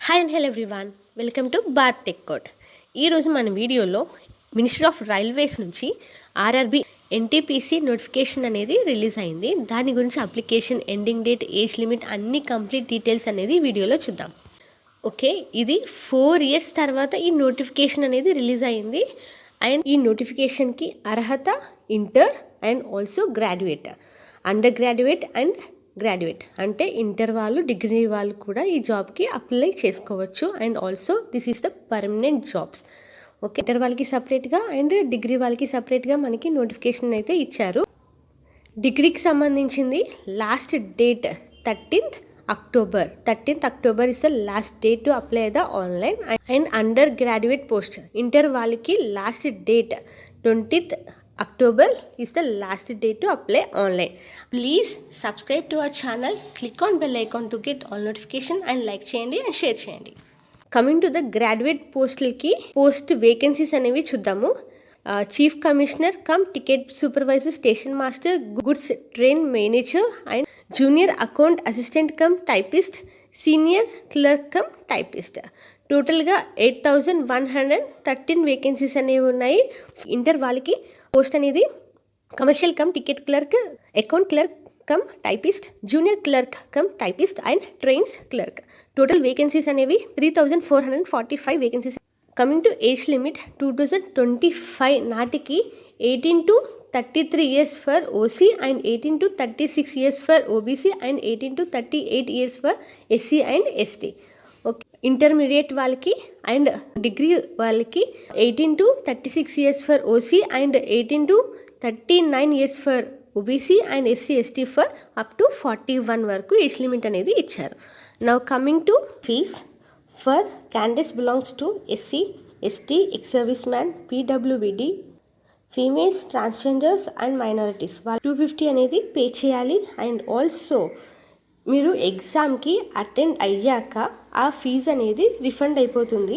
Hi and hello everyone, welcome to Bharat tech code. ఈరోజు మన వీడియోలో మినిస్ట్రీ ఆఫ్ రైల్వేస్ నుంచి ఆర్ఆర్బీ ఎన్టీపీసీ నోటిఫికేషన్ అనేది రిలీజ్ అయింది. దాని గురించి application, ending date, age limit అన్ని కంప్లీట్ డీటెయిల్స్ అనేది వీడియోలో చూద్దాం. ఓకే, ఇది 4 years తర్వాత ఈ నోటిఫికేషన్ అనేది రిలీజ్ అయింది. అండ్ ఈ నోటిఫికేషన్కి అర్హత inter and also graduate, under graduate and graduate అంటే ఇంటర్ వాళ్ళు, డిగ్రీ వాళ్ళు కూడా ఈ జాబ్కి అప్లై చేసుకోవచ్చు. And also this is the permanent jobs. Okay, inter వాళ్ళకి సపరేట్గా అండ్ డిగ్రీ వాళ్ళకి సపరేట్గా మనకి నోటిఫికేషన్ అయితే ఇచ్చారు. డిగ్రీకి సంబంధించింది last date 13th October. 13th October is the last date to apply the online. And undergraduate post, inter వాళ్ళకి last date 20th October is the last date to apply online. Please subscribe to our channel, click on bell icon to get all notification and like చేయండి and share చేయండి. Coming to the graduate పోస్టులకి post vacancies అనేవి చూద్దాము. Chief commissioner come ticket supervisor, station master, goods train manager and junior account assistant cum typist, senior clerk cum typist. టోటల్గా 8,113 vacancies అనేవి ఉన్నాయి. Inter వాళ్ళకి post అనేది commercial come ticket clerk, account clerk cum typist, junior clerk cum typist and trains clerk. Total vacancies అనేవి 3,445 vacancies. Coming to age limit, 2025 నాటికి 18 to 33 years for OC and 18 to 36 years for OBC and 18 to 38 years for SC and ST. Okay, intermediate వాళ్ళకి and degree వాళ్ళకి 18 to 36 years for OC and 18 to 39 years for OBC and SC ST for up to 41 వరకు age limit అనేది ఇచ్చారు. Now coming to fees for candidates belongs to SC, ST, ex service man, పీడబ్ల్యూబీడీ, females, transgenders and minorities వాళ్ళు 250 అనేది pay చేయాలి. And also మీరు ఎగ్జామ్కి attend అయ్యాక ఆ ఫీజు అనేది రిఫండ్ అయిపోతుంది.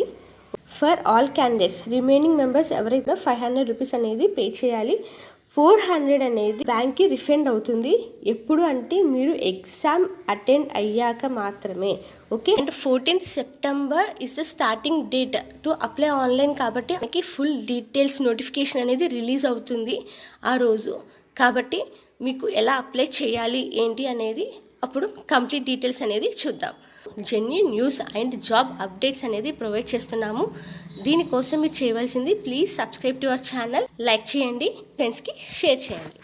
For all candidates remaining members ఎవరైనా 500 రూపీస్ అనేది పే చేయాలి. 400 అనేది బ్యాంక్కి రిఫండ్ అవుతుంది. ఎప్పుడు అంటే మీరు ఎగ్జామ్ అటెండ్ అయ్యాక మాత్రమే. Okay, and 14th September is the starting date to apply online. కాబట్టి మనకి ఫుల్ డీటెయిల్స్ నోటిఫికేషన్ అనేది రిలీజ్ అవుతుంది ఆ రోజు. కాబట్టి మీకు ఎలా అప్లై చేయాలి ఏంటి అనేది అప్పుడు కంప్లీట్ డీటెయిల్స్ అనేది చూద్దాం. Genuine news and job updates అనేది ప్రొవైడ్ చేస్తున్నాము. దీనికోసం మీరు చేయవలసింది please subscribe to our channel, like చేయండి, ఫ్రెండ్స్కి షేర్ చేయండి.